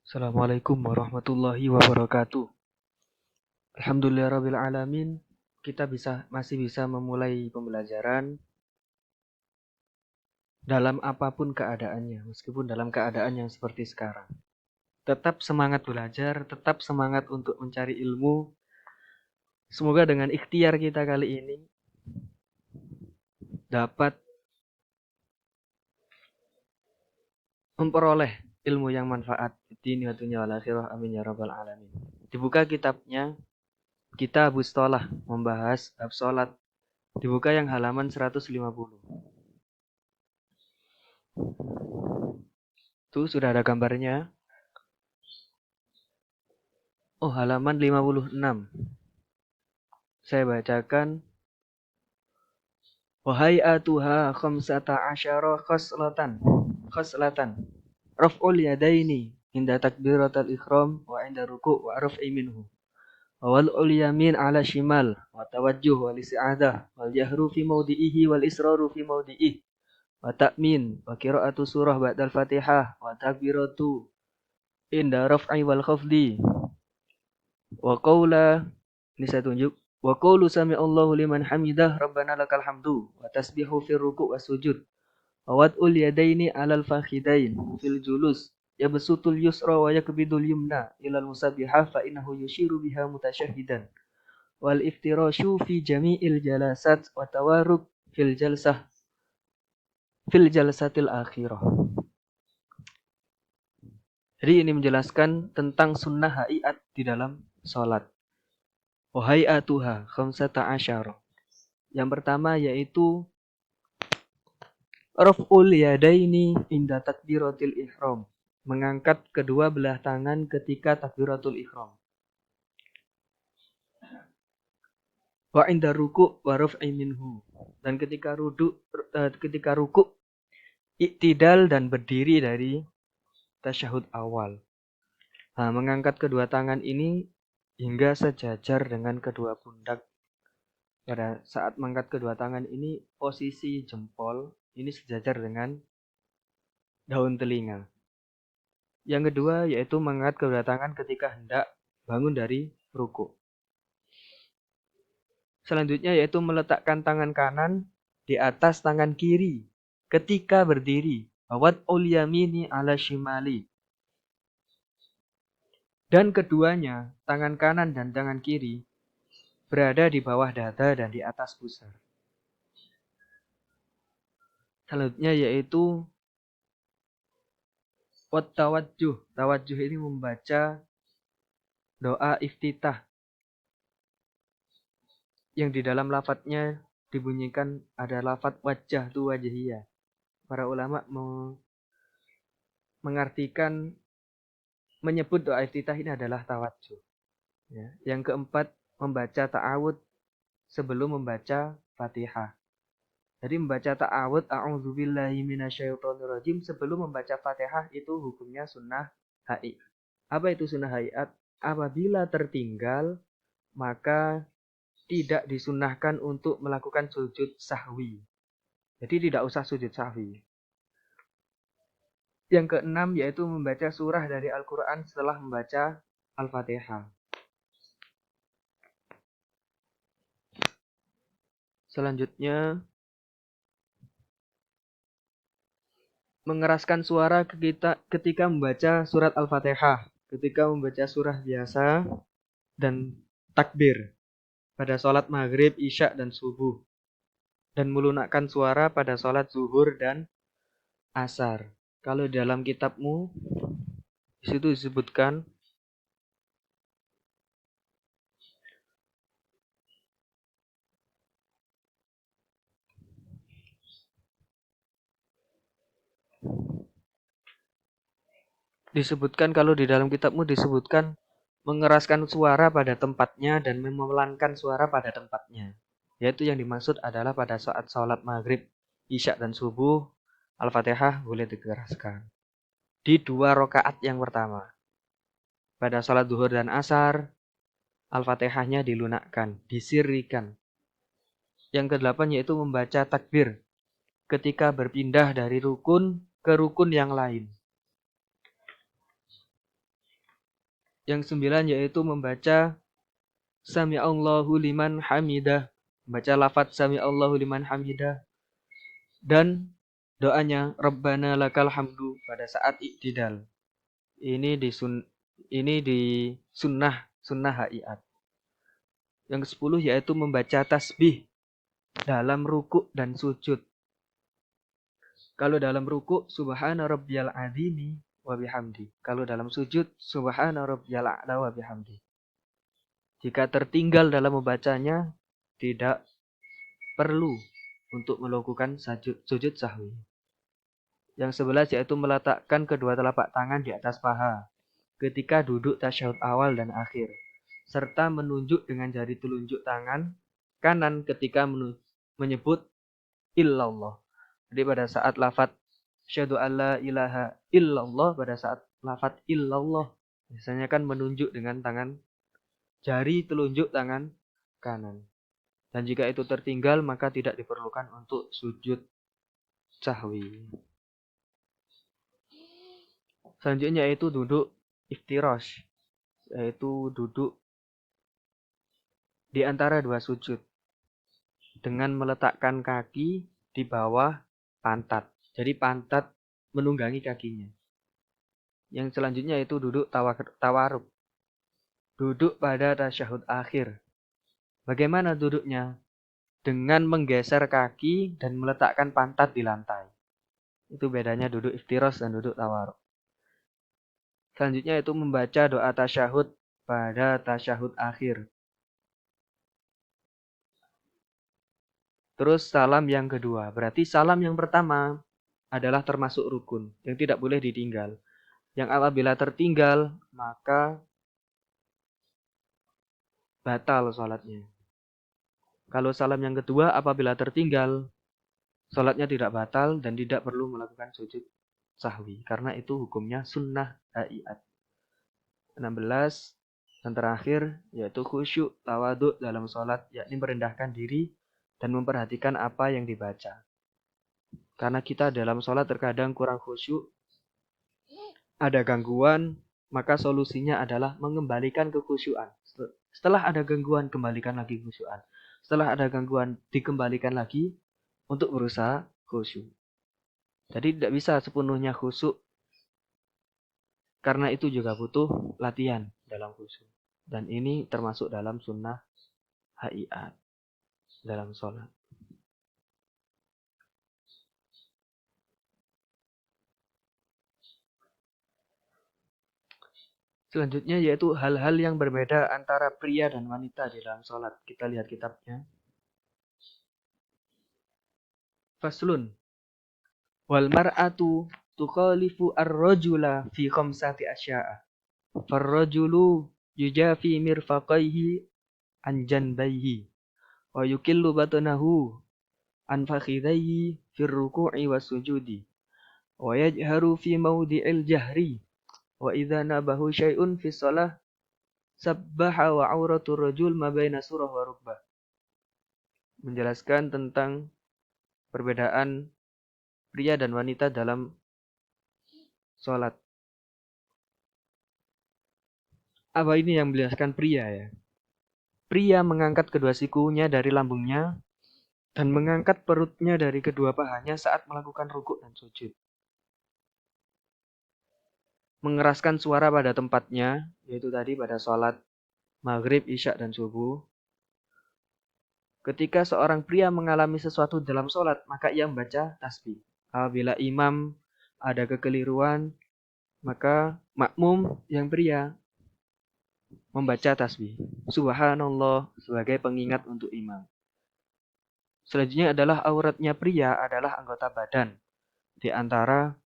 Assalamualaikum warahmatullahi wabarakatuh. Alhamdulillahirabbil alamin. Kita masih bisa memulai pembelajaran dalam apapun keadaannya, meskipun dalam keadaan yang seperti sekarang. Tetap semangat belajar, tetap semangat untuk mencari ilmu. Semoga dengan ikhtiar kita kali ini dapat memperoleh ilmu yang manfaat di dunia wal akhirah. Amin ya rabbal alamin. Dibuka kitabnya, kita Bustolah membahas bab salat. Dibuka yang halaman 150. Tuh sudah ada gambarnya. Oh, halaman 56. Saya bacakan. Wahai atuha khamsata asyara khoslatan. Raf'ul yadaini inda takbiratul ikhram wa inda ruku' wa raf'i minhu. Wal yamin ala shimal wa tawajjuh wal isti'adah wal jahru fi mawdi'ihi wal israru fi mawdi'ihi wa ta'min wa qira'atu surah ba'dal Fatihah wa takbiratu inda raf'i wal khafdi wa qawla. Ini saya tunjuk. Wa qulu sami'allahu liman hamidah rabbana lakal hamdu wa tasbihu fir ruku' was sujud. Wa wad'ul yadaini 'alal fakhidain fil julus yabsutul yusra wa yakbidul yumna ilal musabbihah fa innahu yushiru biha mutasyahhidan. Wal iftirashu fi jami'il jalasat wa tawarruk fil jalsatil akhirah. Jadi ini menjelaskan tentang sunnah hayat di dalam salat. Wahai atuha khamsata asyara. Yang pertama yaitu raf'ul yadaini inda takbiratul ihram. Mengangkat kedua belah tangan ketika takbiratul ihram. Wa inda ruku' wa raf'i minhu. Dan ketika ruku' iktidal dan berdiri dari tasyahud awal. Nah, mengangkat kedua tangan ini hingga sejajar dengan kedua pundak. Pada saat mengangkat kedua tangan ini, posisi jempol ini sejajar dengan daun telinga. Yang kedua yaitu mengangkat kedua tangan ketika hendak bangun dari ruku'. Selanjutnya yaitu meletakkan tangan kanan di atas tangan kiri ketika berdiri. Wad'ul yamini ala shimali. Dan keduanya, tangan kanan dan tangan kiri, berada di bawah dada dan di atas pusar. Selanjutnya yaitu tawajjuh. Tawajjuh ini membaca doa iftitah. Yang di dalam lafadznya dibunyikan ada lafadz wajah tu wajhiyah. Para ulama mengartikan menyebut doa iftitah ini adalah tawajjuh. Ya. Yang keempat, membaca ta'awud sebelum membaca Fatihah. Jadi membaca ta'awud a'udzubillahi minasyaitonirrajim sebelum membaca Fatihah itu hukumnya sunnah hayat. Apa itu sunnah hayat? Apabila tertinggal maka tidak disunnahkan untuk melakukan sujud sahwi. Jadi tidak usah sujud sahwi. Yang keenam yaitu membaca surah dari Al-Quran setelah membaca Al-Fatihah. Selanjutnya, mengeraskan suara ketika membaca surat Al-Fatihah, ketika membaca surah biasa, dan takbir pada sholat maghrib, isya, dan subuh. Dan melunakkan suara pada sholat zuhur dan asar. Kalau dalam kitabmu, di situ disebutkan kalau di dalam kitabmu disebutkan mengeraskan suara pada tempatnya dan memelankan suara pada tempatnya. Yaitu yang dimaksud adalah pada saat sholat maghrib, isya, dan subuh, Al-Fatihah boleh dikeraskan. Di 2 rakaat yang pertama. Pada sholat zuhur dan asar, Al-Fatihahnya dilunakkan, disirrikan. Yang kedelapan yaitu membaca takbir ketika berpindah dari rukun ke rukun yang lain. Yang 9 yaitu membaca Sami'allahu liman hamidah. Membaca lafaz Sami'allahu liman hamidah. Dan doanya Rabbana lakal hamdu pada saat iktidal. Ini di sunnah haiat. Yang ke-10 yaitu membaca tasbih dalam rukuk dan sujud. Kalau dalam rukuk subhana rabbiyal azimi wa bihamdi. Kalau dalam sujud subhana rabbiyal a'la wa bihamdi. Jika tertinggal dalam membacanya, tidak perlu untuk melakukan sujud sahwi. Yang 11 yaitu meletakkan kedua telapak tangan di atas paha ketika duduk tasyahud awal dan akhir, serta menunjuk dengan jari telunjuk tangan kanan ketika menyebut illallah. Jadi pada saat lafaz syahadu alla ilaha illallah, pada saat lafaz illallah biasanya kan menunjuk dengan tangan jari telunjuk tangan kanan. Dan jika itu tertinggal maka tidak diperlukan untuk sujud sahwi. Selanjutnya yaitu duduk iftirash, yaitu duduk di antara dua sujud dengan meletakkan kaki di bawah pantat. Jadi pantat menunggangi kakinya. Yang selanjutnya yaitu duduk tawaruk. Duduk pada tasyahud akhir. Bagaimana duduknya? Dengan menggeser kaki dan meletakkan pantat di lantai. Itu bedanya duduk iftirash dan duduk tawaruk. Selanjutnya itu membaca doa tasyahud pada tasyahud akhir. Terus salam yang kedua. Berarti salam yang pertama adalah termasuk rukun yang tidak boleh ditinggal. Yang apabila tertinggal maka batal sholatnya. Kalau salam yang kedua apabila tertinggal, sholatnya tidak batal dan tidak perlu melakukan sujud sahwi. Karena itu hukumnya sunnah haiat. 16 dan terakhir yaitu khusyuk tawaduk dalam sholat, yakni merendahkan diri dan memperhatikan apa yang dibaca. Karena kita dalam sholat terkadang kurang khusyuk, ada gangguan, maka solusinya adalah mengembalikan kekhusyuan. Setelah ada gangguan, kembalikan lagi kekhusyuan. Setelah ada gangguan, dikembalikan lagi untuk berusaha khusyuk. Jadi tidak bisa sepenuhnya khusyuk, karena itu juga butuh latihan dalam khusyuk. Dan ini termasuk dalam sunnah haiat dalam sholat. Selanjutnya yaitu hal-hal yang berbeda antara pria dan wanita di dalam sholat. Kita lihat kitabnya. Faslun. Wal mar'atu tukhalifu ar-rajula fi khamsati asya'a. Farrajulu yujafi mirfaqaihi an janbayhi wa yukillu batnahu an fakhidaihi fir ruku'i was sujudi wa yajharu fi mawdi'il jahri wa idza nabahu syai'un fi shalah sabbaha wa auratur rajul ma baina surah wa rukbah. Menjelaskan tentang perbedaan pria dan wanita dalam sholat. Apa ini yang menjelaskan pria ya? Pria mengangkat kedua sikunya dari lambungnya dan mengangkat perutnya dari kedua pahanya saat melakukan rukuk dan sujud. Mengeraskan suara pada tempatnya, yaitu tadi pada sholat maghrib, isya, dan subuh. Ketika seorang pria mengalami sesuatu dalam sholat, maka ia membaca tasbih. Apabila imam ada kekeliruan, maka makmum yang pria membaca tasbih. Subhanallah sebagai pengingat untuk imam. Selanjutnya adalah auratnya pria adalah anggota badan di antara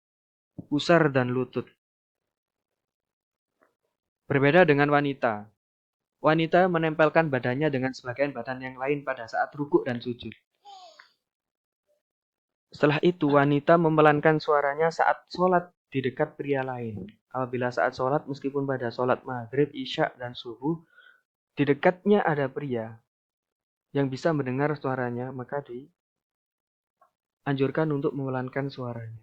pusar dan lutut. Berbeda dengan wanita. Wanita menempelkan badannya dengan sebagian badan yang lain pada saat rukuk dan sujud. Setelah itu wanita memelankan suaranya saat sholat di dekat pria lain. Apabila saat sholat, meskipun pada sholat maghrib, isya, dan subuh, di dekatnya ada pria yang bisa mendengar suaranya, maka dianjurkan untuk memelankan suaranya.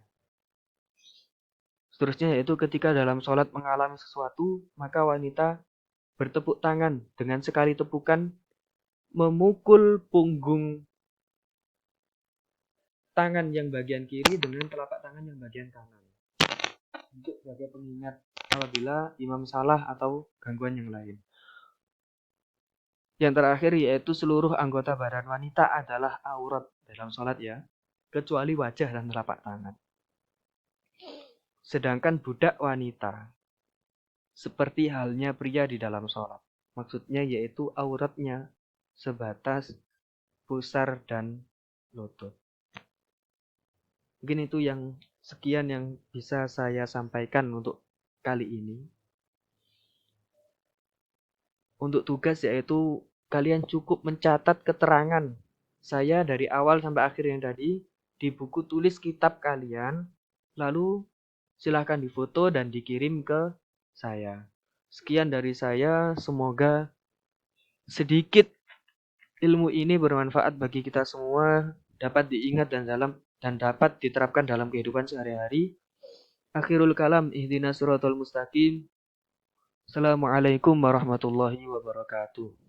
Seterusnya yaitu ketika dalam sholat mengalami sesuatu, maka wanita bertepuk tangan dengan sekali tepukan memukul punggung tangan yang bagian kiri dengan telapak tangan yang bagian kanan. Untuk sebagai pengingat apabila imam salah atau gangguan yang lain. Yang terakhir yaitu seluruh anggota badan wanita adalah aurat dalam sholat ya, kecuali wajah dan telapak tangan. Sedangkan budak wanita, seperti halnya pria di dalam sholat. Maksudnya yaitu auratnya sebatas pusar dan lutut. Mungkin itu yang sekian yang bisa saya sampaikan untuk kali ini. Untuk tugas yaitu kalian cukup mencatat keterangan saya dari awal sampai akhir yang tadi di buku tulis kitab kalian, lalu silahkan difoto dan dikirim ke saya. Sekian dari saya, semoga sedikit ilmu ini bermanfaat bagi kita semua, dapat diingat dan dapat diterapkan dalam kehidupan sehari-hari. Akhirul kalam, ihdinas siratal mustaqim. Assalamualaikum warahmatullahi wabarakatuh.